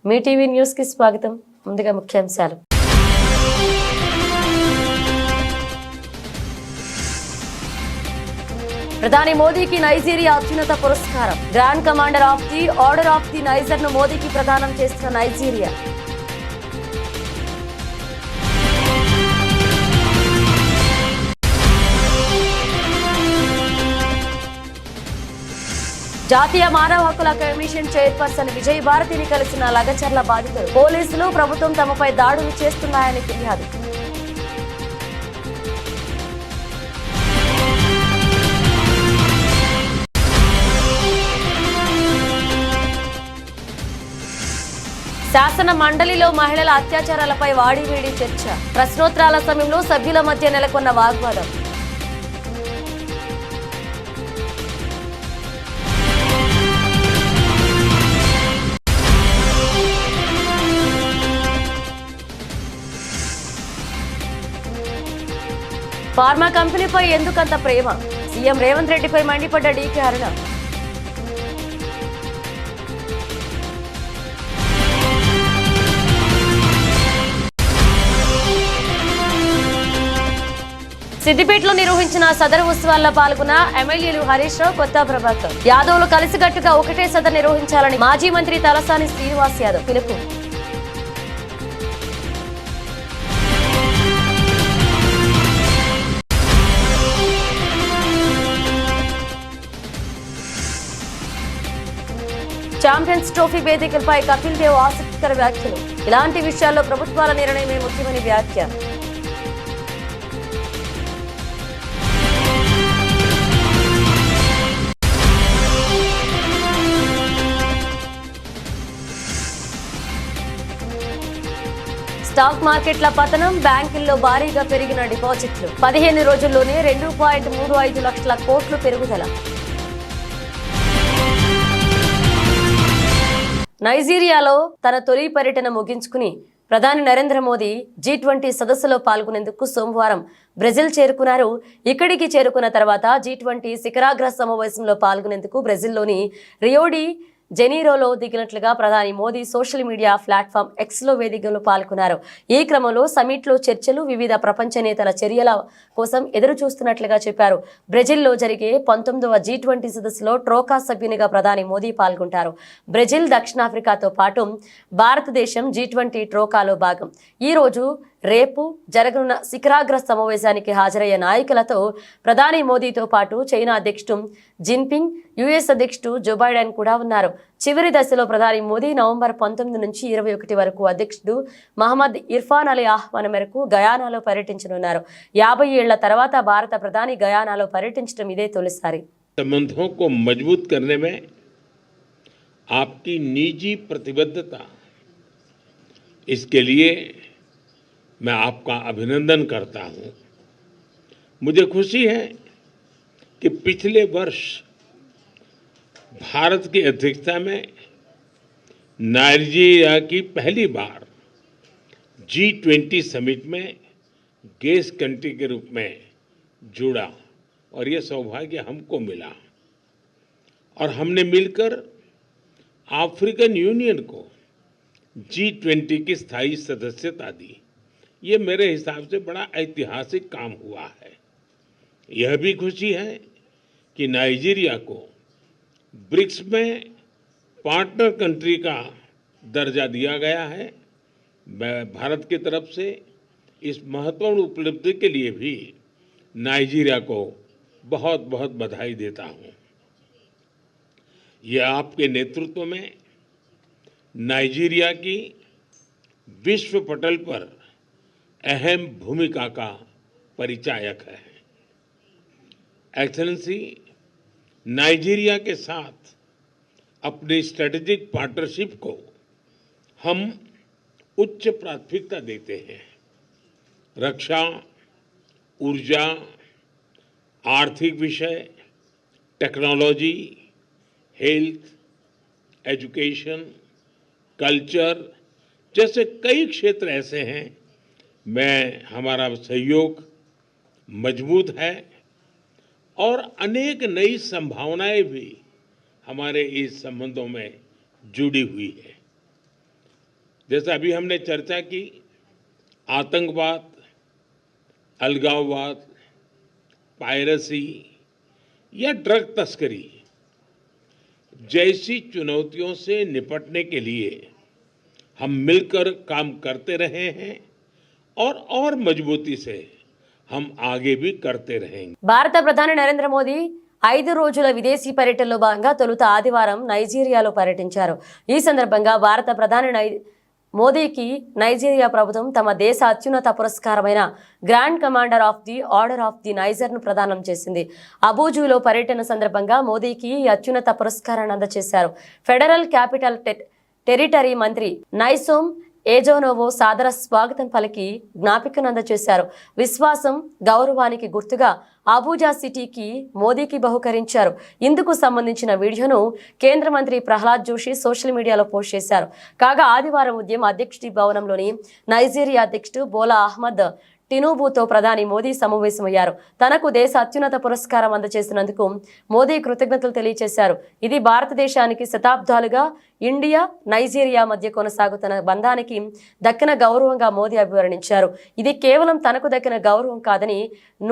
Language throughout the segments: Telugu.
మీ టీవీ న్యూస్ కి స్వాగతం. ముందుగా ముఖ్యాంశాలు. ప్రధాని మోదీకి నైజీరియా అత్యున్నత పురస్కారం. Grand commander of the order of the niger ను మోదీకి ప్రదానం చేస్తున్న నైజీరియా. జాతీయ మానవ హక్కుల కమిషన్ చైర్పర్సన్ విజయ్ భారతిని కలిసిన లగచర్ల బాధితులు. పోలీసులు ప్రభుత్వం తమపై దాడులు చేస్తున్నాయని ఫిర్యాదు. శాసన మండలిలో మహిళల అత్యాచారాలపై వాడివేడి చర్చ. ప్రశ్నోత్తరాల సమయంలో సభ్యుల మధ్య నెలకొన్న వాగ్వాదం. ఫార్మా కంపెనీపై ఎందుకంత ప్రేమ? సీఎం రేవంత్ రెడ్డిపై మండిపడ్డ డీకే అరుణ. సిద్దిపేటలో నిర్వహించిన సదర్ ఉత్సవాల్లో పాల్గొన్న ఎమ్మెల్యేలు హరీష్ రావు, కొత్త ప్రభాకర్ యాదవ్లు కలిసికట్టుగా ఒకటే సదర్ నిర్వహించాలని మాజీ మంత్రి తలసాని శ్రీనివాస్ యాదవ్ పిలుపు. ఛాంపియన్స్ ట్రోఫీ వేదికలపై కపిల్ దేవ్ ఆసక్తికర వ్యాఖ్యలు. ఇలాంటి విషయాల్లో ప్రభుత్వాల నిర్ణయమే ముఖ్యమని వ్యాఖ్య. స్టాక్ మార్కెట్ల పతనం, బ్యాంకుల్లో భారీగా పెరిగిన డిపాజిట్లు. 15 రోజుల్లోనే 2.35 లక్షల కోట్లు పెరుగుదల. నైజీరియాలో తన తొలి పర్యటన ముగించుకుని ప్రధాని నరేంద్ర మోదీ G20 సదస్సులో పాల్గొనేందుకు సోమవారం బ్రెజిల్ చేరుకున్నారు. ఇక్కడికి చేరుకున్న తర్వాత G20 శిఖరాగ్ర సమావేశంలో పాల్గొనేందుకు బ్రెజిల్లోని రియో డి జెనీరోలో దిగినట్లుగా ప్రధాని మోదీ సోషల్ మీడియా ప్లాట్ఫామ్ ఎక్స్లో వేదికలో పాల్గొన్నారు. ఈ క్రమంలో సమిట్లో చర్చలు, వివిధ ప్రపంచ నేతల చర్యల కోసం ఎదురు చూస్తున్నట్లుగా చెప్పారు. బ్రెజిల్లో జరిగే 19వ G20 సదస్సులో ట్రోకా సభ్యునిగా ప్రధాని మోదీ పాల్గొంటారు. బ్రెజిల్, దక్షిణాఫ్రికాతో పాటు భారతదేశం G20 ట్రోకాలో భాగం. ఈ రోజు రేపు జరగనున్న శిఖరాగ్ర సమావేశానికి హాజరయ్యే నాయకులతో ప్రధాని మోదీతో పాటు చైనా అధ్యక్షుడు జిన్పింగ్, యుఎస్ అధ్యక్షుడు జో బైడెన్ కూడా ఉన్నారు. చివరి దశలో ప్రధాని మోదీ నవంబర్ 19 నుంచి 21 వరకు అధ్యక్షుడు మహమ్మద్ ఇర్ఫాన్ అలీ ఆహ్వానం మేరకు గయానాలో పర్యటించనున్నారు. 50 ఏళ్ల తర్వాత భారత ప్రధాని గయానాలో పర్యటించడం ఇదే తొలిసారి. संबंधों को मजबूत करने में आपकी निजी प्रतिबद्धता, इसके लिए मैं आपका अभिनंदन करता हूं। मुझे खुशी है कि पिछले वर्ष भारत की अध्यक्षता में नाइजीरिया की पहली बार G20 समिट में गेस्ट कंट्री के रूप में जुड़ा और ये सौभाग्य हमको मिला और हमने मिलकर अफ्रीकन यूनियन को G20 की स्थायी सदस्यता दी। ये मेरे हिसाब से बड़ा ऐतिहासिक काम हुआ है। यह भी खुशी है कि नाइजीरिया को ब्रिक्स में पार्टनर कंट्री का दर्जा दिया गया है। मैं भारत की तरफ से इस महत्वपूर्ण उपलब्धि के लिए भी नाइजीरिया को बहुत बहुत बधाई देता हूँ। यह आपके नेतृत्व में नाइजीरिया की विश्व पटल पर अहम भूमिका का परिचायक है। एक्सेलेंसी, नाइजीरिया के साथ अपनी स्ट्रेटेजिक पार्टनरशिप को हम उच्च प्राथमिकता देते हैं। रक्षा, ऊर्जा, आर्थिक विषय, टेक्नोलॉजी, हेल्थ, एजुकेशन, कल्चर जैसे कई क्षेत्र ऐसे हैं में हमारा सहयोग मजबूत है और अनेक नई संभावनाएं भी हमारे इस संबंधों में जुड़ी हुई है। जैसे अभी हमने चर्चा की, आतंकवाद, अलगाववाद, पायरेसी या ड्रग तस्करी जैसी चुनौतियों से निपटने के लिए हम मिलकर काम करते रहे हैं और मजबूती से हम आगे भी करते रहेंगे। భారత ప్రధాని నరేంద్ర మోదీ 5 రోజుల విదేశీ పర్యటనలో భాగంగా తొలుత ఆదివారం నైజీరియాలో పర్యటించారు. ఈ సందర్భంగా భారత ప్రధాని మోదీకి నైజీరియా ప్రభుత్వం తమ దేశ అత్యున్నత పురస్కారమైన grand commander of the order of the నైజర్ను ప్రదానం చేసింది. అబూజులో పర్యటన సందర్భంగా మోదీకి ఈ అత్యున్నత పురస్కారాన్ని అందజేశారు. ఫెడరల్ క్యాపిటల్ టెరిటరీ మంత్రి నైసోమ్ ఏజోనోవో సాదర స్వాగతం పలికి జ్ఞాపికను అందజేశారు. విశ్వాసం, గౌరవానికి గుర్తుగా అబూజా సిటీకి మోదీకి బహుకరించారు. ఇందుకు సంబంధించిన వీడియోను కేంద్ర మంత్రి ప్రహ్లాద్ జోషి సోషల్ మీడియాలో పోస్ట్ చేశారు. కాగా ఆదివారం ఉదయం అధ్యక్షుడి భవనంలోని నైజీరియా అధ్యక్షుడు బోలా అహ్మద్ టినూబుతో ప్రధాని మోదీ సమావేశమయ్యారు. తనకు దేశ అత్యున్నత పురస్కారం అందజేసినందుకు మోదీ కృతజ్ఞతలు తెలియజేశారు. ఇది భారతదేశానికి శతాబ్దాలుగా ఇండియా, నైజీరియా మధ్య కొనసాగుతున్న బంధానికి దక్కిన గౌరవంగా మోదీ అభివర్ణించారు. ఇది కేవలం తనకు దక్కిన గౌరవం కాదని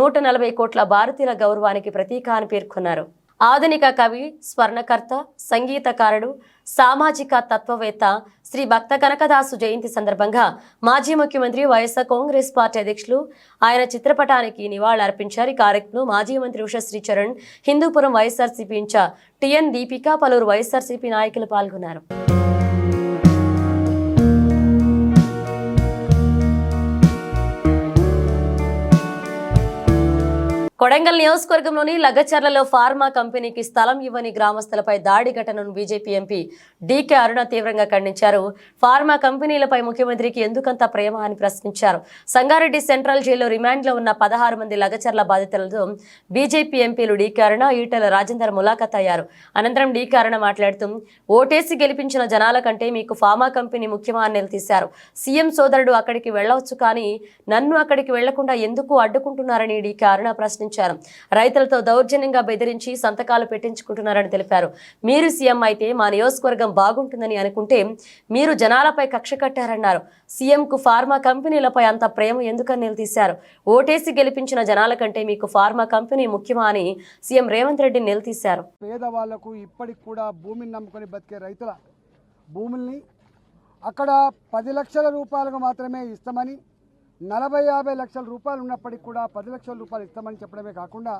140 కోట్ల భారతీయుల గౌరవానికి ప్రతీక అని పేర్కొన్నారు. ఆధునిక కవి, స్వర్ణకర్త, సంగీతకారుడు, సామాజిక తత్వవేత్త శ్రీ భక్త కనకదాసు జయంతి సందర్భంగా మాజీ ముఖ్యమంత్రి వైఎస్ఆర్ కాంగ్రెస్ పార్టీ అధ్యక్షులు ఆయన చిత్రపటానికి నివాళులర్పించారు. ఈ కార్యక్రమంలో మాజీ మంత్రి ఉషశ్రీ చరణ్, హిందూపురం వైఎస్ఆర్సీపీ ఇన్ఛార్జ్ టిఎన్ దీపిక, పలువురు వైఎస్ఆర్సీపీ నాయకులు పాల్గొన్నారు. కొడంగల్ నియోజకవర్గంలోని లగచర్లలో ఫార్మా కంపెనీకి స్థలం ఇవ్వని గ్రామస్తులపై దాడి ఘటనను బీజేపీ ఎంపీ డీకే అరుణ తీవ్రంగా ఖండించారు. ఫార్మా కంపెనీలపై ముఖ్యమంత్రికి ఎందుకంత ప్రేమ అని ప్రశ్నించారు. సంగారెడ్డి సెంట్రల్ జైల్లో రిమాండ్లో ఉన్న 16 మంది లగచర్ల బాధితులతో బీజేపీ ఎంపీలు డీకే అరుణ, ఈటెల రాజేందర్ ములాఖాత్ అయ్యారు. అనంతరం డీకే అరుణ మాట్లాడుతూ ఓటేసి గెలిపించిన జనాల కంటే మీకు ఫార్మా కంపెనీ ముఖ్యమా అని నిలదీశారు. సీఎం సోదరుడు అక్కడికి వెళ్లవచ్చు కానీ నన్ను అక్కడికి వెళ్లకుండా ఎందుకు అడ్డుకుంటున్నారని డీకే అరుణ ప్రశ్నించారు. రైతులతో దౌర్జన్యంగా బెదిరించి సంతకాలు పెట్టించుకుంటున్నారని తెలిపారు. మీరు సీఎం అయితే మా నియోజకవర్గం బాగుంటుందని అనుకుంటే మీరు జనాలపై కక్ష కట్టారన్నారు. సీఎంకు ఫార్మా కంపెనీలపై అంత ప్రేమ ఎందుకని నిలదీశారు. ఓటేసి గెలిపించిన జనాల కంటే మీకు ఫార్మా కంపెనీ ముఖ్యమా అని సీఎం రేవంత్ రెడ్డి నిలదీశారు. పేదవాళ్లకు ఇప్పటికి కూడా భూమిని నమ్ముకొని బతికే రైతుల భూముల్ని అక్కడ 10 లక్షల రూపాయలకు మాత్రమే ఇస్తామని, 40-50 లక్షల రూపాయలు ఉన్నప్పటికీ కూడా 10 లక్షల రూపాయలు ఇస్తామని చెప్పడమే కాకుండా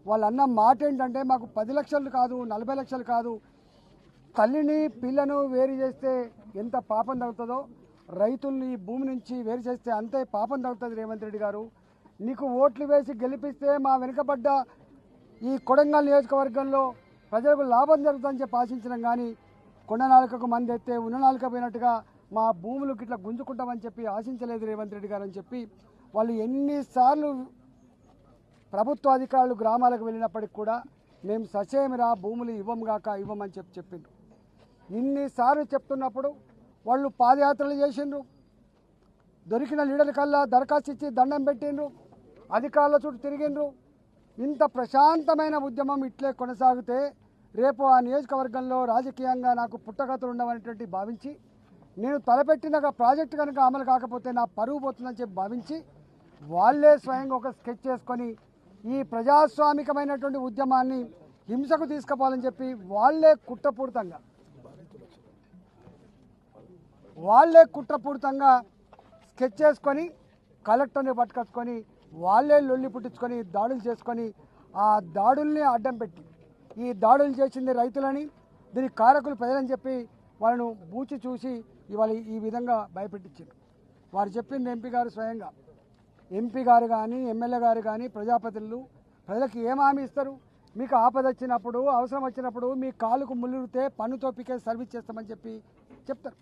వాళ్ళు అన్న మాట ఏంటంటే మాకు 10 లక్షలు కాదు, 40 లక్షలు కాదు, తల్లిని పిల్లను వేరు చేస్తే ఎంత పాపం తగ్గుతుందో రైతుల్ని భూమి నుంచి వేరు చేస్తే అంతే పాపం తగ్గుతుంది. రేవంత్ రెడ్డి గారు, నీకు ఓట్లు వేసి గెలిపిస్తే మా వెనుకబడ్డ ఈ కొడంగల్ నియోజకవర్గంలో ప్రజలకు లాభం జరుగుతుందని చెప్పి ఆశించడం కానీ కొండ నాలుకకు మంది ఎత్తే ఉన్న నాలుక పోయినట్టుగా మా భూములు గిట్లా గుంజుకుంటామని చెప్పి ఆశించలేదు రేవంత్ రెడ్డి గారు అని చెప్పి వాళ్ళు ఎన్నిసార్లు ప్రభుత్వ అధికారులు గ్రామాలకు వెళ్ళినప్పటికి కూడా మేము ససేమిరా భూములు ఇవ్వమని చెప్పిండ్రు. ఇన్నిసార్లు చెప్తున్నప్పుడు వాళ్ళు పాదయాత్రలు చేసిండ్రు, దొరికిన లీడర్ల కల్లా దరఖాస్తు ఇచ్చి దండం పెట్టిండ్రు, అధికారుల చుట్టూ తిరిగిండ్రు. ఇంత ప్రశాంతమైన ఉద్యమం ఇట్లే కొనసాగితే రేపు ఆ నియోజకవర్గంలో రాజకీయంగా నాకు పుట్టగతులు ఉండవనేటువంటి భావించి, నేను తలపెట్టిన ప్రాజెక్టు కనుక అమలు కాకపోతే నా పరువు పోతుందని చెప్పి భావించి వాళ్ళే స్వయంగా ఒక స్కెచ్ చేసుకొని ఈ ప్రజాస్వామికమైనటువంటి ఉద్యమాన్ని హింసకు తీసుకుపోవాలని చెప్పి వాళ్ళే కుట్రపూరితంగా స్కెచ్ చేసుకొని కలెక్టర్ని పట్టుకొచ్చుకొని వాళ్ళే లొల్లి పుట్టించుకొని దాడులు చేసుకొని ఆ దాడుల్ని అడ్డం పెట్టి ఈ దాడులు చేసింది రైతులని, దీనికి కారకులు ప్రజలని చెప్పి వాళ్ళను బూచి చూసి ఇవాళ ఈ విధంగా భయపెట్టించారు. వారు చెప్పింది ఎంపీ గారు కానీ ఎమ్మెల్యే గారు కానీ ప్రజాప్రతినిధులు ప్రజలకు ఏం హామీ ఇస్తారు? మీకు ఆపద వచ్చినప్పుడు, అవసరం వచ్చినప్పుడు మీ కాలుకు ముళ్ళురితే పన్నుతో పీకే సర్వీస్ చేస్తామని చెప్పి చెప్తారు.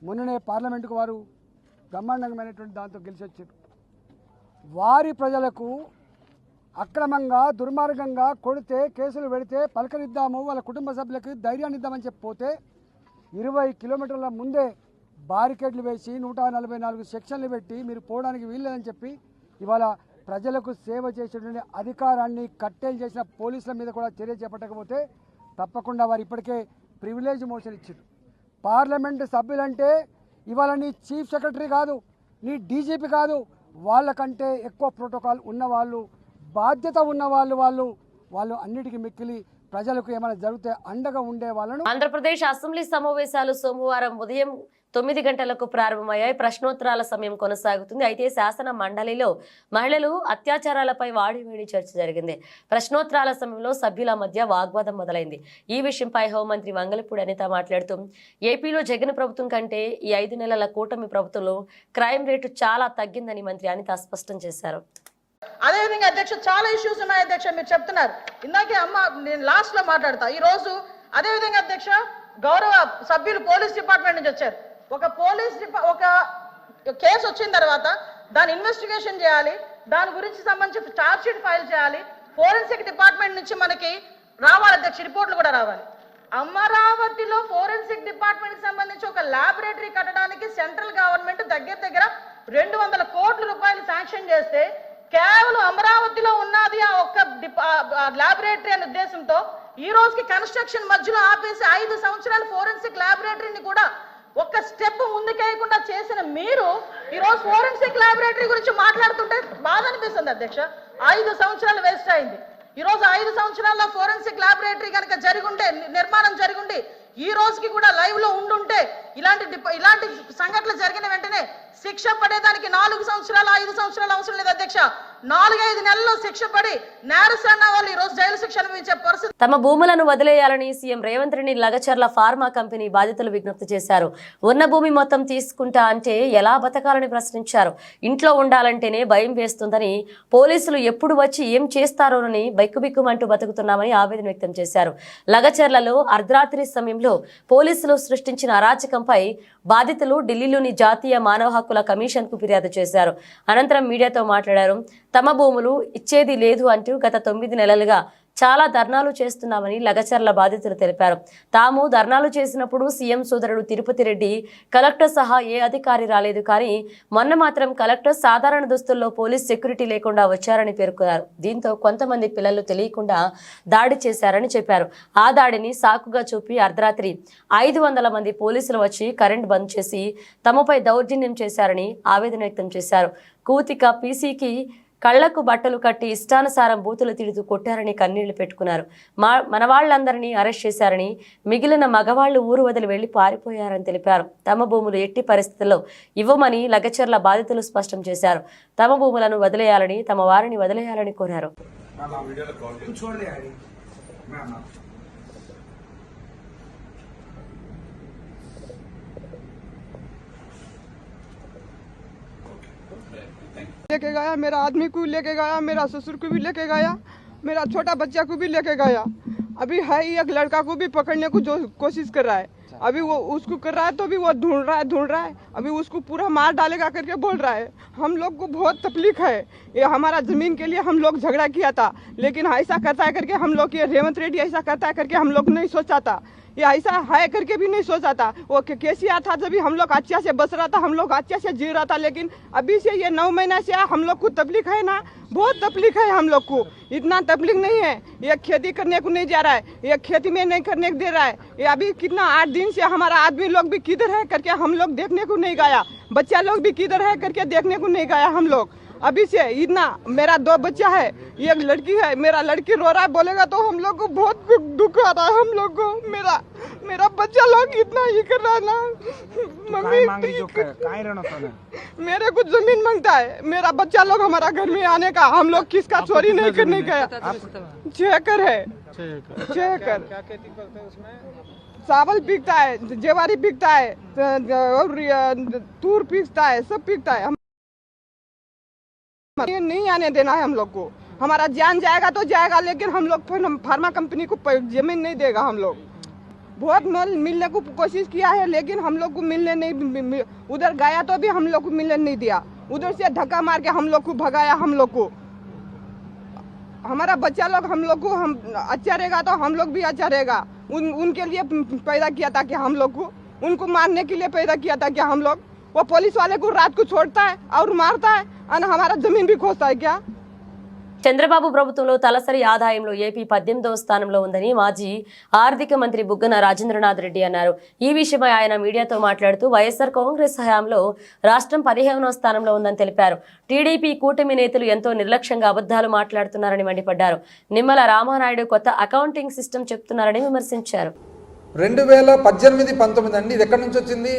మొన్ననే పార్లమెంటుకు వారు బ్రహ్మాండంగామైనటువంటి దాంతో గెలిచి వచ్చారు. వారి ప్రజలకు అక్రమంగా దుర్మార్గంగా కొడితే కేసులు పెడితే పలకరిద్దాము, వాళ్ళ కుటుంబ సభ్యులకి ధైర్యాన్ని ఇద్దామని చెప్పిపోతే 20 కిలోమీటర్ల ముందే బారికేడ్లు వేసి 144 సెక్షన్లు పెట్టి మీరు పోవడానికి వీల్లేదని చెప్పి ఇవాళ ప్రజలకు సేవ చేసేటువంటి అధికారాన్ని కట్టేలు చేసిన పోలీసుల మీద కూడా చర్య చేపట్టకపోతే తప్పకుండా వారు ఇప్పటికే ప్రివిలేజ్ మోషన్ ఇచ్చారు. పార్లమెంటు సభ్యులంటే ఇవాళ నీ చీఫ్ సెక్రటరీ కాదు, నీ డీజీపీ కాదు, వాళ్ళకంటే ఎక్కువ ప్రోటోకాల్ ఉన్నవాళ్ళు, బాధ్యత ఉన్నవాళ్ళు, వాళ్ళు అన్నిటికీ మిక్కిలి ప్రజలకు ఏమైనా జరిగితే అండగా ఉండే వాళ్ళను. ఆంధ్రప్రదేశ్ అసెంబ్లీ సమావేశాలు సోమవారం ఉదయం 9 గంటలకు ప్రారంభమయ్యాయి. ప్రశ్నోత్తరాల సమయం కొనసాగుతుంది. అయితే శాసన మండలిలో మహిళలు అత్యాచారాలపై వాడివేడి చర్చ జరిగింది. ప్రశ్నోత్తరాల సమయంలో సభ్యుల మధ్య వాగ్వాదం మొదలైంది. ఈ విషయంపై హోంమంత్రి వంగలపూడి అనిత మాట్లాడుతూ ఏపీలో జగన్ ప్రభుత్వం కంటే ఈ 5 నెలల కూటమి ప్రభుత్వంలో క్రైమ్ రేటు చాలా తగ్గిందని మంత్రి అనిత స్పష్టం చేశారు. అదేవిధంగా అధ్యక్ష చాలా ఇష్యూస్ ఉన్నాయి అధ్యక్ష, మీరు చెప్తున్నారు ఇందాకే అమ్మ, నేను లాస్ట్ లో మాట్లాడతా. ఈ రోజు అదేవిధంగా అధ్యక్ష గౌరవ సభ్యులు పోలీస్ డిపార్ట్మెంట్ నుంచి వచ్చారు. ఒక కేసు వచ్చిన తర్వాత దాని ఇన్వెస్టిగేషన్ చేయాలి, దాని గురించి సంబంధించి ఛార్జ్ షీట్ ఫైల్ చేయాలి, ఫోరెన్సిక్ డిపార్ట్మెంట్ నుంచి మనకి రావాలి అధ్యక్ష, రిపోర్ట్లు కూడా రావాలి. అమరావతిలో ఫోరెన్సిక్ డిపార్ట్మెంట్ సంబంధించి ఒక ల్యాబొరేటరీ కట్టడానికి సెంట్రల్ గవర్నమెంట్ దగ్గర 200 కోట్ల రూపాయలు శాంక్షన్ చేస్తే కేవలం అమరావతిలో ఉన్నది ఆ ఒక్క ల్యాబొరేటరీ అనే ఉద్దేశంతో ఈ రోజుకి కన్స్ట్రక్షన్ మధ్యలో ఆపేసి 5 సంవత్సరాల ఫోరెన్సిక్ ల్యాబొరేటరీని కూడా ఒక్క స్టెప్ ముందుకేయకుండా చేసిన మీరు ఈ రోజు ఫోరెన్సిక్ ల్యాబొరేటరీ గురించి మాట్లాడుతుంటే బాధ అనిపిస్తుంది అధ్యక్ష. 5 సంవత్సరాలు వేస్ట్ అయింది. ఈ రోజు 5 సంవత్సరాల్లో ఫోరెన్సిక్ ల్యాబొరేటరీ కనుక జరిగుంటే, నిర్మాణం జరిగుండి ఈ రోజుకి కూడా లైవ్ లో ఉండుంటే ఇలాంటి సంఘటనలు జరిగిన వెంటనే శిక్ష పడేదానికి 4 సంవత్సరాలు 5 సంవత్సరాలు అవసరం లేదు అధ్యక్ష. 4-5 నెలల్లో శిక్ష పడి నేరస్తున్న వాళ్ళు ఈ రోజు జైలు శిక్ష అనుభవించే పరిస్థితి. తమ భూములను వదిలేయాలని CM Revanth Reddy Lagacharla pharma company బాధితులు విజ్ఞప్తి చేశారు. ఉన్న భూమి మొత్తం తీసుకుంటా అంటే ఎలా బతకాలని ప్రశ్నించారు. ఇంట్లో ఉండాలంటేనే భయం వేస్తుందని, పోలీసులు ఎప్పుడు వచ్చి ఏం చేస్తారోనని బైక్కుబిక్కుమంటూ బతుకుతున్నామని ఆవేదన వ్యక్తం చేశారు. లగచర్లలో అర్ధరాత్రి సమయంలో పోలీసులు సృష్టించిన అరాచకంపై బాధితులు ఢిల్లీలోని జాతీయ మానవ హక్కుల కమిషన్ కు ఫిర్యాదు చేశారు. అనంతరం మీడియాతో మాట్లాడారు. తమ భూములు ఇచ్చేది లేదు అంటూ గత 9 నెలలుగా చాలా ధర్నాలు చేస్తున్నామని లగచర్ల బాధితులు తెలిపారు. తాము ధర్నాలు చేసినప్పుడు సీఎం సోదరుడు తిరుపతి రెడ్డి, కలెక్టర్ సహా ఏ అధికారి రాలేదు, కానీ మొన్న మాత్రం కలెక్టర్ సాధారణ దుస్తుల్లో పోలీస్ సెక్యూరిటీ లేకుండా వచ్చారని పేర్కొన్నారు. దీంతో కొంతమంది పిల్లలు తెలియకుండా దాడి చేశారని చెప్పారు. ఆ దాడిని సాకుగా చూపి అర్ధరాత్రి 500 మంది పోలీసులు వచ్చి కరెంట్ బంద్ చేసి తమపై దౌర్జన్యం చేశారని ఆవేదన వ్యక్తం చేశారు. కూతిక పీసీకి కళ్లకు బట్టలు కట్టి ఇష్టానుసారం బూతులు తిడుతూ కొట్టారని కన్నీళ్లు పెట్టుకున్నారు. మన వాళ్ళందరినీ అరెస్ట్ చేశారని, మిగిలిన మగవాళ్లు ఊరు వదిలి వెళ్లి పారిపోయారని తెలిపారు. తమ భూములు ఎట్టి పరిస్థితుల్లో ఇవ్వమని లగచర్ల బాధితులు స్పష్టం చేశారు. తమ భూములను వదిలేయాలని, తమ వారిని వదిలేయాలని కోరారు. लेके गया, मेरा आदमी को लेके गया, मेरा ससुर को भी लेके गया, मेरा छोटा बच्चा को भी लेके गया। अभी है एक लड़का को भी पकड़ने को जो कोशिश कर रहा है, अभी वो उसको कर रहा है तो भी वो ढूंढ रहा है, अभी उसको पूरा मार डालेगा करके बोल रहा है। हम लोग को बहुत तकलीफ है। ये हमारा जमीन के लिए हम लोग झगड़ा किया था, लेकिन ऐसा करता है करके हम लोग, ये रेवंत रेड्डी ऐसा करता है करके हम लोग नहीं सोचा था, ये ऐसा है करके भी नहीं सोचा था। वो केसीआर था जब हम लोग अच्छा से बस रहा था, हम लोग अच्छा से जी रहा था, लेकिन अभी से ये 9 महीना से हम लोग को तकलीफ है ना, बहुत तकलीफ है हम लोग को। इतना तकलीफ नहीं है, ये खेती करने को नहीं जा रहा है, ये खेती में नहीं करने दे रहा है। ये अभी कितना 8 दिन से हमारा आदमी लोग भी किधर है करके हम लोग देखने को नहीं गया, बच्चा लोग भी किधर है करके देखने को नहीं गया हम लोग। अभी से इतना, मेरा 2 बच्चा है, एक लड़की है, मेरा लड़की रो रहा है, बोलेगा तो हम लोग को बहुत दुख आ रहा है। हम लोग को मेरा बच्चा लोग इतना ही कर रहा है ना, मम्मी मेरे को जमीन मांगता है, मेरा बच्चा लोग हमारा घर में आने का, हम लोग किसका चोरी नहीं करने गया। 6 एकड़ है, 6 एकड़। क्या खेती करते हैं उसमें? चावल बिकता है, जेवारी बिकता है, और तूर बिकता है, सब बिकता है। नहीं आने देना है हम लोग को, हमारा जान जाएगा तो जाएगा, लेकिन हम लोग फार्मा कंपनी को जमीन नहीं देगा। हम लोग बहुत मिलने को कोशिश किया है, लेकिन हम लोग को मिलने नहीं, उधर गया तो भी हम लोग को मिलने नहीं दिया, उधर से धक्का मार के हम लोग को भगाया। हम लोग को, हमारा बच्चा लोग हम लोग को, हम अच्छा रहेगा तो हम लोग भी अच्छा रहेगा। उनके लिए पैदा किया था कि हम लोग को, उनको मारने के लिए पैदा किया था कि हम लोग, वो पुलिस वाले को रात को छोड़ता है और मारता है और हमारा जमीन भी खोजता है क्या। చంద్రబాబు ప్రభుత్వంలో తలసరి ఆదాయంలో ఏపీ 18వ స్థానంలో ఉందని మాజీ ఆర్థిక మంత్రి బుగ్గన రాజేంద్రనాథ్ రెడ్డి అన్నారు. ఈ విషయమై ఆయన మీడియాతో మాట్లాడుతూ వైఎస్ఆర్ కాంగ్రెస్ హయాంలో రాష్ట్రం 15వ స్థానంలో ఉందని తెలిపారు. టీడీపీ కూటమి నేతలు ఎంతో నిర్లక్ష్యంగా అబద్ధాలు మాట్లాడుతున్నారని మండిపడ్డారు. నిమ్మల రామానాయుడు కొత్త అకౌంటింగ్ సిస్టమ్ చెప్తున్నారని విమర్శించారు. 2018-19 అండి, ఇది ఎక్కడి నుంచి వచ్చింది?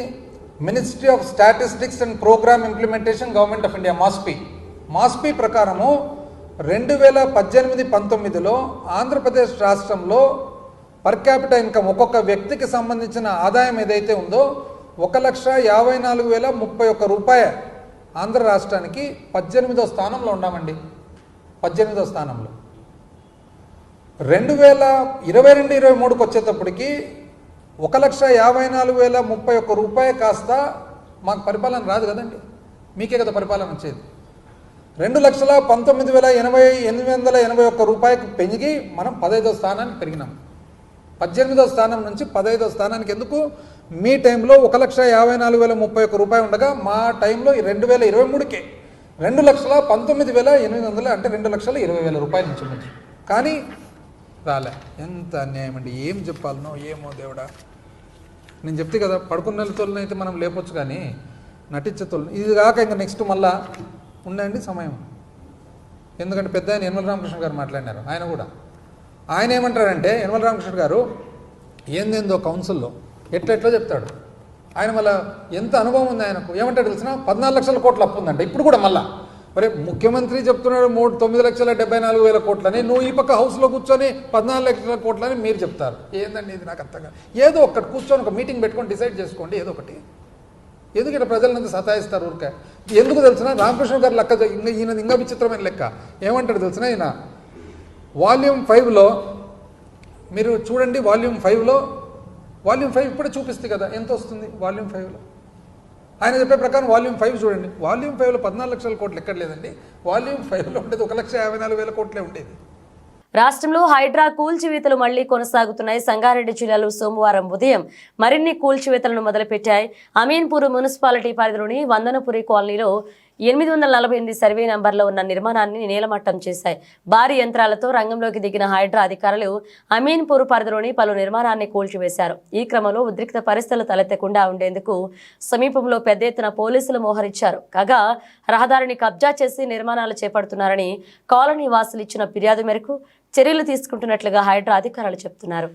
Ministry of statistics and programme implementation, government of India, MoSPI ప్రకారము 2018-19లో ఆంధ్రప్రదేశ్ రాష్ట్రంలో పర్ క్యాపిటల్ ఇన్కమ్ ఒక్కొక్క వ్యక్తికి సంబంధించిన ఆదాయం ఏదైతే ఉందో 1,54,031 రూపాయలు ఆంధ్ర రాష్ట్రానికి 18వ స్థానంలో ఉన్నామండి. 18వ స్థానంలో 2022-23కి వచ్చేటప్పటికి 1,54,031 రూపాయలు కాస్త మాకు పరిపాలన రాదు కదండి, మీకే కదా పరిపాలన వచ్చేది. 2,19,881 రూపాయలకు పెరిగి మనం 15వ స్థానానికి పెరిగినాం. 18వ స్థానం నుంచి 15వ స్థానానికి ఎందుకు? మీ టైంలో 1,54,031 రూపాయలు ఉండగా మా టైంలో 2023కే 2,19,800 అంటే 2,20,000 రూపాయల నుంచి ఉంది. కానీ రాలే. ఎంత అన్యాయం అండి, ఏం చెప్పాలనో ఏమో దేవుడా. నేను చెప్తే కదా, పడుకున్న తోలనైతే మనం లేపొచ్చు కానీ నటించే తోలు ఇది కాక ఇంకా నెక్స్ట్ మళ్ళా ఉండండి సమయం. ఎందుకంటే పెద్ద ఆయన యనమల రామకృష్ణ గారు మాట్లాడినారు. ఆయన ఏమంటారంటే, యనమల రామకృష్ణ గారు ఏందేందో కౌన్సిల్లో ఎట్లా చెప్తాడు. ఆయన మళ్ళీ ఎంత అనుభవం ఉంది ఆయనకు. ఏమంటాడు తెలిసిన? 14 లక్షల కోట్ల అప్పు ఉందంట ఇప్పుడు కూడా. మళ్ళా మరి ముఖ్యమంత్రి చెప్తున్నాడు 9,74,000 కోట్లని, నువ్వు ఈ పక్క హౌస్లో కూర్చొని 14 లక్షల కోట్లని మీరు చెప్తారు. ఏందండి ఇది? నాకు అర్థంగా. ఏదో ఒక్కటి కూర్చొని ఒక మీటింగ్ పెట్టుకొని డిసైడ్ చేసుకోండి ఏదో ఒకటి. ఎందుకు ఇక్కడ ప్రజలంతా సతాయిస్తారు ఊరికే? ఎందుకు తెలిసిన? రామకృష్ణ గారు లెక్క ఈయన ఇంకా విచిత్రమైన లెక్క. ఏమంటాడు తెలిసిన? ఈయన వాల్యూమ్ 5లో మీరు చూడండి. వాల్యూమ్ 5 ఇప్పుడే చూపిస్తుంది కదా ఎంత వస్తుంది వాల్యూమ్ 5లో. ఆయన చెప్పే ప్రకారం వాల్యూమ్ 5 చూడండి. వాల్యూమ్ 5లో 14 లక్షల కోట్లు ఎక్కడ లేదండి. వాల్యూమ్ 5లో ఉండేది 1,54,000 కోట్లే ఉండేది. రాష్ట్రంలో హైడ్రా కూల్చివేతలు మళ్లీ కొనసాగుతున్నాయి. సంగారెడ్డి జిల్లాలో సోమవారం ఉదయం మరిన్ని కూల్చివేతలను మొదలుపెట్టాయి. అమీన్పూర్ మున్సిపాలిటీ పరిధిలోని వందనపురి కాలనీలో 848 సర్వే నంబర్లో ఉన్న నిర్మాణాన్ని నేలమట్టం చేశాయి. భారీ యంత్రాలతో రంగంలోకి దిగిన హైడ్రా అధికారులు అమీన్పూర్ పరిధిలోని పలు నిర్మాణాన్ని కూల్చివేశారు. ఈ క్రమంలో ఉద్రిక్త పరిస్థితులు తలెత్తకుండా ఉండేందుకు సమీపంలో పెద్ద ఎత్తున పోలీసులు మోహరించారు. కాగా రహదారిని కబ్జా చేసి నిర్మాణాలు చేపడుతున్నారని కాలనీ వాసులు ఇచ్చిన ఫిర్యాదు మేరకు చర్యలు తీసుకుంటున్నట్లుగా హైడ్రా అధికారులు చెబుతున్నారు.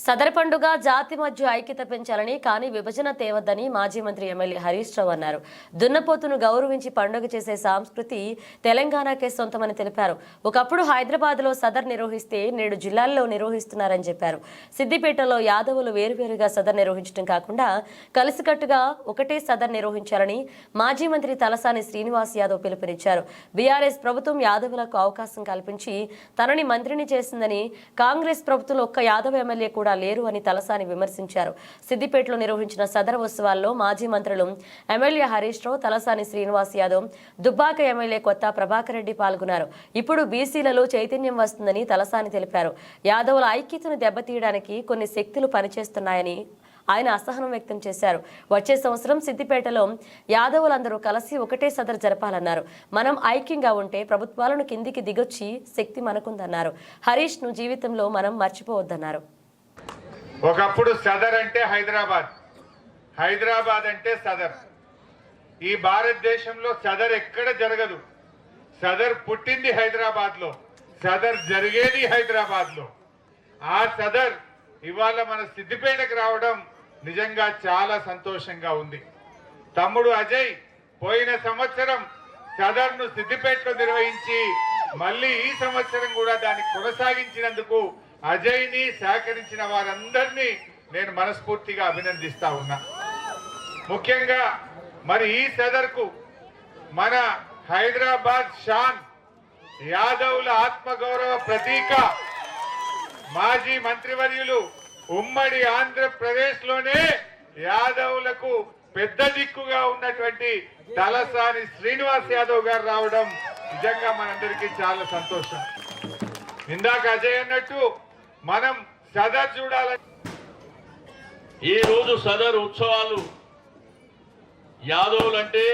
సదర్ పండుగ జాతి మధ్య ఐక్యత పెంచాలని, కానీ విభజన తేవద్దని మాజీ మంత్రి ఎమ్మెల్యే హరీష్ రావు అన్నారు. దున్నపోతును గౌరవించి పండుగ చేసే సంస్కృతి తెలంగాణకే సొంతమని తెలిపారు. ఒకప్పుడు హైదరాబాద్లో సదర్ నిర్వహిస్తే నేడు జిల్లాల్లో నిర్వహిస్తున్నారని చెప్పారు. సిద్దిపేటలో యాదవులు వేరువేరుగా సదర్ నిర్వహించడం కాకుండా కలిసికట్టుగా ఒకటే సదర్ నిర్వహించాలని మాజీ మంత్రి తలసాని శ్రీనివాస్ యాదవ్ పిలుపునిచ్చారు. బీఆర్ఎస్ ప్రభుత్వం యాదవులకు అవకాశం కల్పించి తనని మంత్రిని చేసిందని, కాంగ్రెస్ ప్రభుత్వంలో ఒక్క యాదవ్ ఎమ్మెల్యే కూడా లేరు అని తలసాని విమర్శించారు. సిద్దిపేటలో నిర్వహించిన సదర్ ఉత్సవాల్లో మాజీ మంత్రులు ఎమ్మెల్యే హరీష్ రావు, తలసాని శ్రీనివాస్ యాదవ్, దుబ్బాక ఎమ్మెల్యే కొత్త ప్రభాకర్ రెడ్డి పాల్గొన్నారు. ఇప్పుడు బీసీలలో చైతన్యం వస్తుందని తలసాని తెలిపారు. యాదవుల ఐక్యతను దెబ్బతీయడానికి కొన్ని శక్తులు పనిచేస్తున్నాయని ఆయన అసహనం వ్యక్తం చేశారు. వచ్చే సంవత్సరం సిద్దిపేటలో యాదవులందరూ కలిసి ఒకటే సదర్ జరపాలన్నారు. మనం ఐక్యంగా ఉంటే ప్రభుత్వాలను కిందికి దిగొచ్చి శక్తి మనకుందన్నారు. హరీష్ ను జీవితంలో మనం మర్చిపోవద్దన్నారు. ఒకప్పుడు సదర్ అంటే హైదరాబాద్, హైదరాబాద్ అంటే సదర్. ఈ భారతదేశంలో సదర్ ఎక్కడ జరగదు. సదర్ పుట్టింది హైదరాబాద్ లో, సదర్ జరిగేది హైదరాబాద్ లో. ఆ సదర్ ఇవాళ మన సిద్దిపేటకు రావడం నిజంగా చాలా సంతోషంగా ఉంది. తమ్ముడు అజయ్ పోయిన సంవత్సరం సదర్ ను సిద్దిపేటలో నిర్వహించి మళ్ళీ ఈ సంవత్సరం కూడా దాన్ని కొనసాగించినందుకు అజయ్ని సహకరించిన వారందరినీ నేను మనస్ఫూర్తిగా అభినందిస్తా ఉన్నా. ముఖ్యంగా మరి ఈ సదర్కు మన హైదరాబాద్ షాన్ యాదవ్ల ఆత్మగౌరవ ప్రతీక మాజీ మంత్రివర్యులు ఉమ్మడి ఆంధ్రప్రదేశ్ లోనే యాదవ్లకు పెద్ద దిక్కుగా ఉన్నటువంటి తలసాని శ్రీనివాస్ యాదవ్ గారు రావడం నిజంగా మనందరికీ చాలా సంతోషం. ఇందాక అజయ్ అన్నట్టు మనం సదర్ చూడాలని ఈ రోజు సదర్ ఉత్సవాలు యాదవులంటే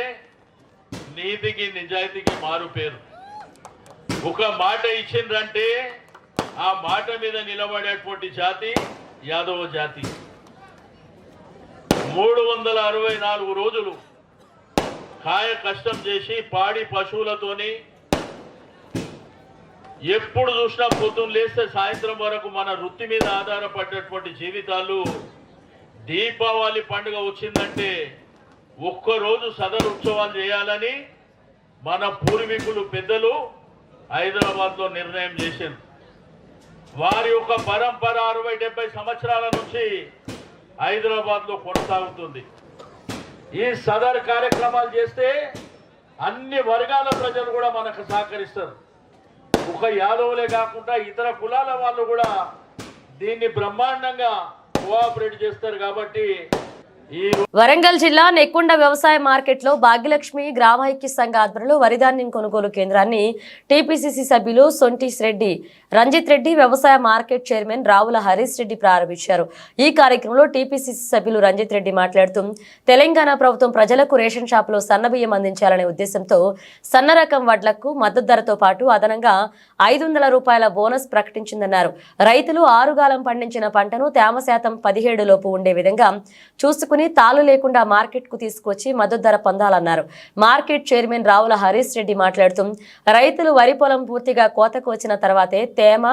నీతికి నిజాయితీకి మారు పేరు. ఒక మాట ఇచ్చిండ్రంటే ఆ మాట మీద నిలబడేటువంటి జాతి యాదవ జాతి. 364 రోజులు కాయ కష్టం చేసి పాడి పశువులతోని ఎప్పుడు చూసినా పొద్దున్న లేస్తే సాయంత్రం వరకు మన వృత్తి మీద ఆధారపడేటువంటి జీవితాలు. దీపావళి పండుగ వచ్చిందంటే ఒక్కరోజు సదర్ ఉత్సవాలు చేయాలని మన పూర్వీకులు పెద్దలు హైదరాబాద్లో నిర్ణయం చేశారు. వారి యొక్క పరంపర 60-70 సంవత్సరాల నుంచి హైదరాబాద్లో కొనసాగుతుంది. ఈ సదర్ కార్యక్రమాలు చేస్తే అన్ని వర్గాల ప్రజలు కూడా మనకు సహకరిస్తారు. ఒక యాదవులే కాకుండా ఇతర కులాల వాళ్ళు కూడా దీన్ని బ్రహ్మాండంగా కోఆపరేట్ చేస్తారు. కాబట్టి వరంగల్ జిల్లా నెక్కొండ వ్యవసాయ మార్కెట్లో భాగ్యలక్ష్మి గ్రామైక్య సంఘ ఆధ్వర్యంలో వరిధాన్యం కొనుగోలు కేంద్రాన్ని టీపీసీసీ సభ్యులు సొంటిస్ రెడ్డి, రంజిత్ రెడ్డి, వ్యవసాయ మార్కెట్ చైర్మన్ రావుల హరీష్ రెడ్డి ప్రారంభించారు. ఈ కార్యక్రమంలో టీపీసీసీ సభ్యులు రంజిత్ రెడ్డి మాట్లాడుతూ తెలంగాణ ప్రభుత్వం ప్రజలకు రేషన్ షాపులో సన్నబియ్యం అందించాలనే ఉద్దేశంతో సన్న రకం వడ్లకు మద్దతు ధరతో పాటు అదనంగా 500 రూపాయల బోనస్ ప్రకటించిందన్నారు. రైతులు ఆరుగాలం పండించిన పంటను తేమ శాతం 17 లోపు ఉండే విధంగా చూసుకుని తాలు లేకుండా మార్కెట్ కు తీసుకొచ్చి మద్దతు ధర పొందాలన్నారు. మార్కెట్ చైర్మన్ రావుల హరీష్ రెడ్డి మాట్లాడుతూ రైతులు వరి పొలం పూర్తిగా కోతకు వచ్చిన తర్వాతే తేమ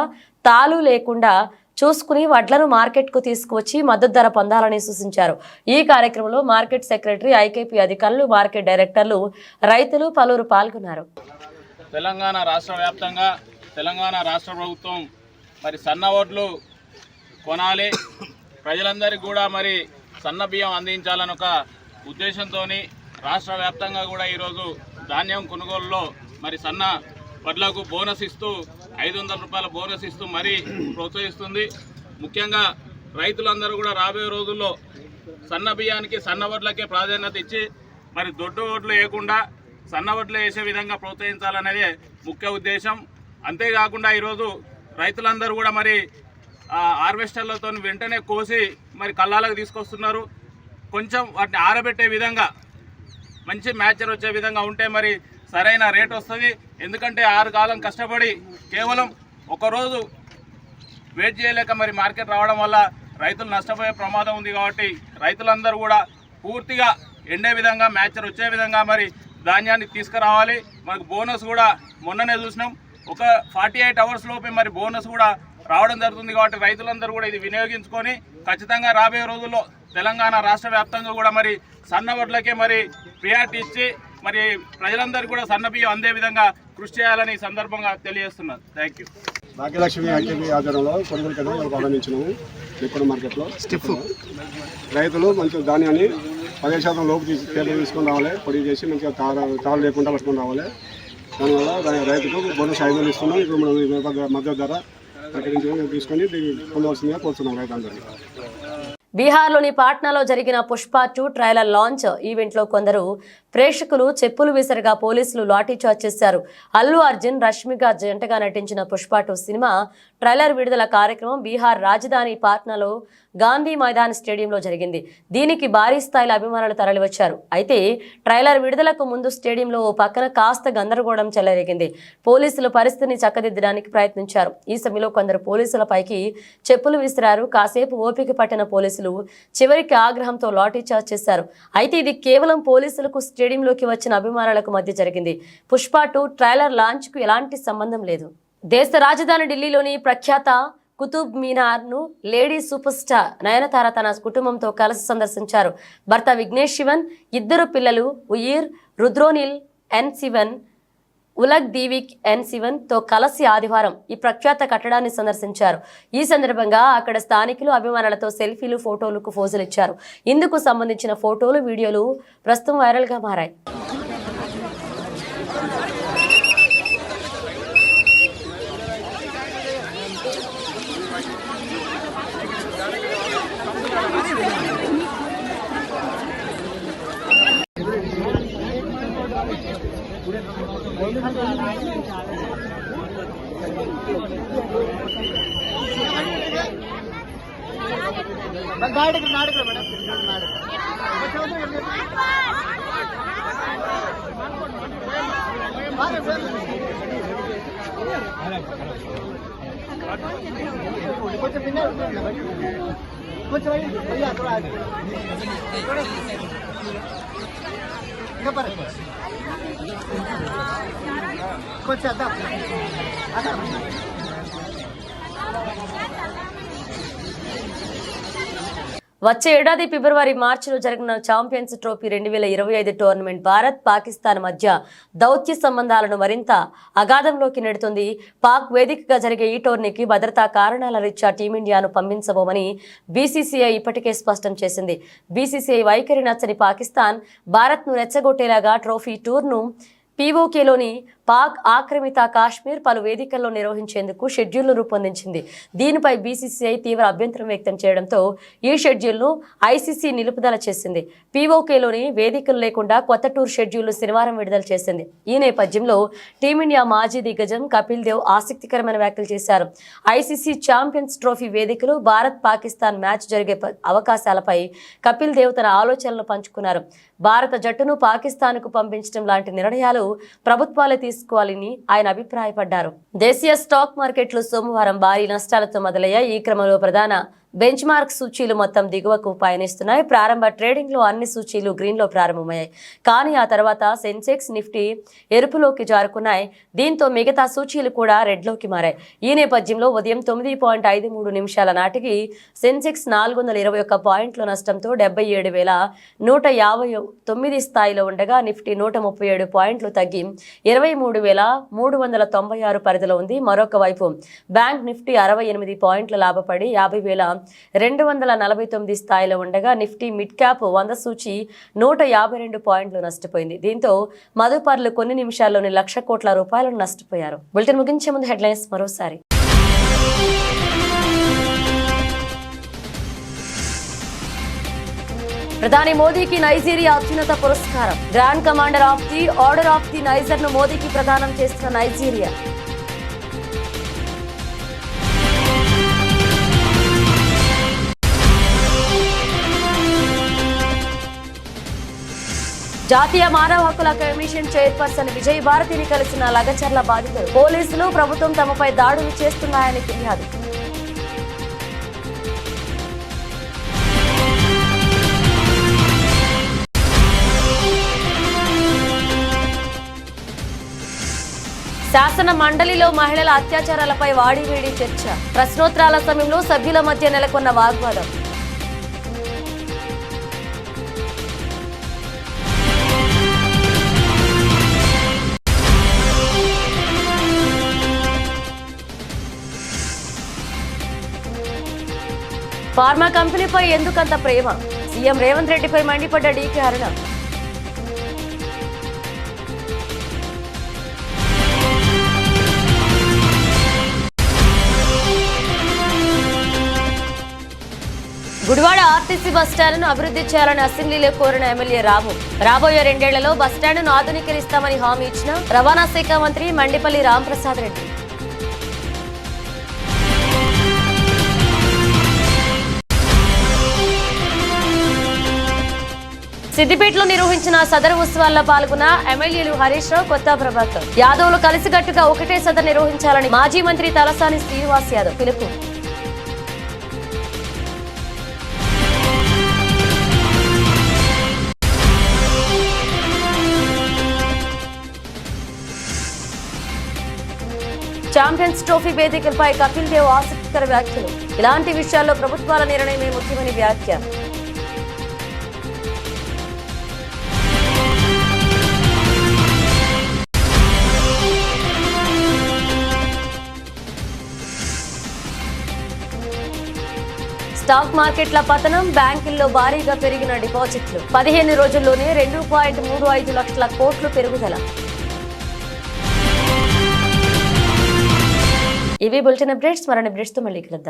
తాలు లేకుండా చూసుకుని వడ్లను మార్కెట్ కు తీసుకువచ్చి మద్దతు ధర పొందాలని సూచించారు. ఈ కార్యక్రమంలో మార్కెట్ సెక్రటరీ, ఐకేపీ అధికారులు, మార్కెట్ డైరెక్టర్లు, రైతులు పలువురు పాల్గొన్నారు. తెలంగాణ రాష్ట్ర వ్యాప్తంగా తెలంగాణ రాష్ట్ర ప్రభుత్వం మరి సన్న వడ్లు కొనాలి, ప్రజలందరికీ కూడా మరి సన్న బియ్యం అందించాలని ఒక ఉద్దేశంతో రాష్ట్ర వ్యాప్తంగా కూడా ఈరోజు ధాన్యం కొనుగోలులో మరి సన్న వడ్లకు బోనస్ ఇస్తూ 500 రూపాయల బోనస్ ఇస్తూ మరీ ప్రోత్సహిస్తుంది. ముఖ్యంగా రైతులందరూ కూడా రాబోయే రోజుల్లో సన్న బియ్యానికి సన్న వడ్లకే ప్రాధాన్యత ఇచ్చి మరి దొడ్డు వడ్లు వేయకుండా సన్న వడ్లు వేసే విధంగా ప్రోత్సహించాలనేదే ముఖ్య ఉద్దేశం. అంతేకాకుండా ఈరోజు రైతులందరూ కూడా మరి హార్వెస్టర్లతో వెంటనే కోసి మరి కళ్ళాలకు తీసుకొస్తున్నారు. కొంచెం వాటిని ఆరబెట్టే విధంగా మంచి మ్యాచర్ వచ్చే విధంగా ఉంటే మరి సరైన రేట్ వస్తుంది. ఎందుకంటే 6 కాలం కష్టపడి కేవలం ఒకరోజు వెయిట్ చేయలేక మరి మార్కెట్ రావడం వల్ల రైతులు నష్టపోయే ప్రమాదం ఉంది. కాబట్టి రైతులందరూ కూడా పూర్తిగా ఎండే విధంగా మ్యాచర్ వచ్చే విధంగా మరి ధాన్యాన్ని తీసుకురావాలి. మనకు బోనస్ కూడా మొన్ననే చూసినాం, ఒక 48 అవర్స్ లోపే మరి బోనస్ కూడా రావడం జరుగుతుంది. కాబట్టి రైతులందరూ కూడా ఇది వినియోగించుకొని ఖచ్చితంగా రాబోయే రోజుల్లో తెలంగాణ రాష్ట్ర వ్యాప్తంగా కూడా మరి సన్న వడ్లకే మరి ప్రియారిటీ ఇచ్చి మరి ప్రజలందరూ కూడా సన్న బియ్యం అందే విధంగా కృషి చేయాలని ఈ సందర్భంగా తెలియజేస్తున్నాను. Thank you. భాగ్యలక్ష్మి ఐకేపీ ఆధ్వర్యంలో కొనుగోలు కేంద్రం ప్రారంభించినాము. నెక్కొండ మార్కెట్లో రైతులు మంచి ధాన్యాన్ని 15% లోపు తీసుకొని రావాలి, పొడి చేసి మంచిగా తాళ లేకుండా పట్టుకొని రావాలి. దానివల్ల రైతుకు బోనస్ 500 ఇస్తున్నాం. ఇప్పుడు మనం మద్దతు ధర తీసుకొని పొందవలసిందిగా కోరుతున్నాం రైతులందరినీ. బీహార్లోని పాట్నాలో జరిగిన పుష్ప 2 ట్రైలర్ లాంచ్ ఈవెంట్లో కొందరు ప్రేక్షకులు చెప్పులు విసరగా పోలీసులు లాఠీచార్జ్ చేశారు. అల్లు అర్జున్, రష్మిక జంటగా నటించిన పుష్ప 2 సినిమా ట్రైలర్ విడుదల కార్యక్రమం బీహార్ రాజధాని పాట్నాలో గాంధీ మైదాన్ స్టేడియంలో జరిగింది. దీనికి భారీ స్థాయిలో అభిమానులు తరలివచ్చారు. అయితే ట్రైలర్ విడుదలకు ముందు స్టేడియంలో ఓ పక్కన కాస్త గందరగోళం చెలరేగింది. పోలీసులు పరిస్థితిని చక్కదిద్దడానికి ప్రయత్నించారు. ఈ సమయంలో కొందరు పోలీసులపైకి చెప్పులు విసిరారు. కాసేపు ఓపిక పట్టిన పోలీసులు చివరికి ఆగ్రహంతో లాఠీచార్జ్ చేశారు. అయితే ఇది కేవలం పోలీసులకు స్టేడియంలోకి వచ్చిన అభిమానులకు మధ్య జరిగింది. పుష్ప 2 ట్రైలర్ లాంచ్ కు ఎలాంటి సంబంధం లేదు. దేశ రాజధాని ఢిల్లీలోని ప్రఖ్యాత కుతుబ్ మీనార్ ను లేడీ సూపర్ స్టార్ నయనతార తన కుటుంబంతో కలిసి సందర్శించారు. భర్త విఘ్నేష్ శివన్, 2 పిల్లలు ఉయిర్, రుద్రోనిల్, N7 ఉలగ్ దీవిక్ N7 తో కలిసి ఆదివారం ఈ ప్రఖ్యాత కట్టడాన్ని సందర్శించారు. ఈ సందర్భంగా అక్కడ స్థానికులు అభిమానులతో సెల్ఫీలు, ఫోటోలకు పోజులు ఇచ్చారు. ఇందుకు సంబంధించిన ఫోటోలు, వీడియోలు ప్రస్తుతం వైరల్ గా మారాయి. వచ్చే ఏడాది ఫిబ్రవరి, మార్చిలో జరగనున్న champions trophy 2025 tournament Bharat, Pakistan మధ్య దౌత్య సంబంధాలను మరింత అగాధంలోకి నెడుతుంది. పాక్ వేదికగా జరిగే ఈ టోర్నీకి భద్రతా కారణాల రీత్యా టీమిండియాను పంపించబోమని బీసీసీఐ ఇప్పటికే స్పష్టం చేసింది. బీసీసీఐ వైఖరి నచ్చని పాకిస్తాన్ భారత్ను రెచ్చగొట్టేలాగా ట్రోఫీ టూర్ను పీఓకేలోని పాక్ ఆక్రమిత కాశ్మీర్ పలు వేదికల్లో నిర్వహించేందుకు షెడ్యూల్ను రూపొందించింది. దీనిపై బీసీసీఐ తీవ్ర అభ్యంతరం వ్యక్తం చేయడంతో ఈ షెడ్యూల్ను ఐసీసీ నిలుపుదల చేసింది. పీఓకేలోని వేదికలు లేకుండా కొత్త టూర్ షెడ్యూల్ను శనివారం విడుదల చేసింది. ఈ నేపథ్యంలో టీమిండియా మాజీ దిగ్గజం కపిల్ దేవ్ ఆసక్తికరమైన వ్యాఖ్యలు చేశారు. ఐసీసీ ఛాంపియన్స్ ట్రోఫీ వేదికలు, భారత్ పాకిస్తాన్ మ్యాచ్ జరిగే అవకాశాలపై కపిల్ దేవ్ తన ఆలోచనలు పంచుకున్నారు. భారత జట్టును పాకిస్తాన్కు పంపించడం లాంటి నిర్ణయాలు ప్రభుత్వాలే తీసుకోవాలని ఆయన అభిప్రాయపడ్డారు. దేశీయ స్టాక్ మార్కెట్లు సోమవారం భారీ నష్టాలతో మొదలయ్యాయి. ఈ క్రమంలో ప్రధాన బెంచ్ మార్క్ సూచీలు మొత్తం దిగువకు పయనిస్తున్నాయి. ప్రారంభ ట్రేడింగ్ లో అన్ని సూచీలు గ్రీన్ లో ప్రారంభమయ్యాయి. కానీ ఆ తర్వాత సెన్సెక్స్, నిఫ్టీ ఎరుపులోకి జారుకున్నాయి. దీంతో మిగతా సూచీలు కూడా రెడ్ లోకి మారాయి. ఈ నేపథ్యంలో ఉదయం 9:53 నిమిషాల నాటికి సెన్సెక్స్ 421 పాయింట్ల నష్టంతో 77,159 స్థాయిలో ఉండగా, నిఫ్టీ 137 పాయింట్లు తగ్గి 23,396 పరిధిలో ఉంది. మరొక వైపు బ్యాంక్ నిఫ్టీ 68 పాయింట్ల లాభపడి 50,249 స్థాయిలో ఉండగా, నిఫ్టీ మిడ్ క్యాప్ 100 సూచి 152 పాయింట్లు నష్టపోయింది. దీంతో మదుపర్లు కొన్ని నిమిషాల్లోనే ₹1,00,000 కోట్ల నష్టపోయారు. బులెటిన్ ముగించే ముందు హెడ్లైన్స్ మరోసారి. ప్రధాని మోదీకి నైజీరియా అత్యున్నత పురస్కారం. Grand commander of the order of the niger ను మోదీకి ప్రదానం చేస్తున్న నైజీరియా. జాతీయ మానవ హక్కుల కమిషన్ చైర్పర్సన్ విజయ్ భారతిని కలిసిన లగచర్ల బాధితులు. పోలీసులు, ప్రభుత్వం తమపై దాడులు చేస్తున్నాయని ఫిర్యాదు. శాసన మండలిలో మహిళల అత్యాచారాలపై వాడివేడి చర్చ. ప్రశ్నోత్తరాల సమయంలో సభ్యుల మధ్య నెలకొన్న వాగ్వాదం. ఫార్మా కంపెనీపై ఎందుకంత ప్రేమ? సీఎం రేవంత్ రెడ్డిపై మండిపడ్డ డీకే అరుణ. గుడివాడ ఆర్టీసీ బస్టాండ్ను అభివృద్ధి చేయాలని అసెంబ్లీలో కోరిన ఎమ్మెల్యే రాము. రాబోయే 2 ఏళ్లలో బస్టాండ్ను ఆధునీకరిస్తామని హామీ ఇచ్చిన రవాణా శాఖ మంత్రి మండిపల్లి రాంప్రసాద్ రెడ్డి. సిద్దిపేటలో నిర్వహించిన సదరు ఉత్సవాల్లో పాల్గొన్న ఎమ్మెల్యేలు హరీష్ రావు, కొత్త ప్రభాకర్ యాదవ్లు కలిసికట్టుగా ఒకటే సదరు నిర్వహించాలని మాజీ మంత్రి తలసాని శ్రీనివాస్ యాదవ్ పిలుపు. ఛాంపియన్స్ ట్రోఫీ వేదికలపై కపిల్ దేవ్ ఆసక్తికర వ్యాఖ్యలు. ఇలాంటి విషయాల్లో ప్రభుత్వాల నిర్ణయమే ముఖ్యమని వ్యాఖ్య. స్టాక్ మార్కెట్ల పతనం, బ్యాంకుల్లో భారీగా పెరిగిన డిపాజిట్లు. 15 రోజుల్లోనే 2.35 లక్షల కోట్లు పెరుగుదల. ఇవి బులెటిన్ అప్డేట్స్. మరిన్ని అప్డేట్స్ తో మళ్ళీ కలుద్దాం.